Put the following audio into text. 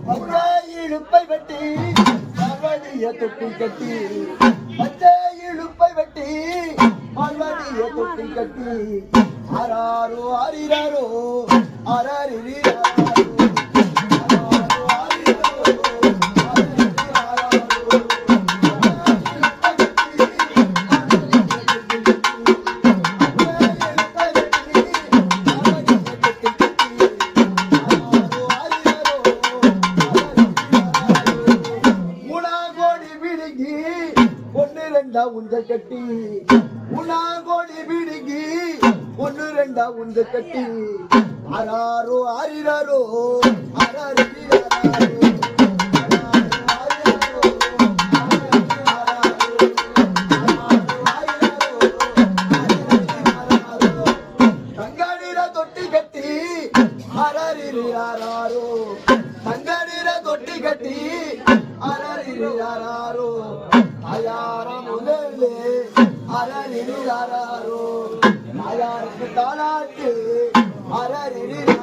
இழுப்பை வெட்டி மல்வடிய தொட்டி கட்டி பச்சை இழுப்பை வெட்டி மல்வடிய தொட்டி கட்டி ஆராரோ ஆரிராரோ ஆராரிரோ உந்த கட்டி உணாகோடி பிடிங்கி ஒன்னு ரெண்டா உந்த கட்டி ஆராரோ ஆரிராரோ ஆராரிரோ தங்கநீர தொட்டி கட்டி ஆராரிரோ தங்கநீர தொட்டி கட்டி ஆராரிரோ ஆயாரம் முதலே அரரிராரோ ஆயாருக்கு தாளாட்டு அரரிரோ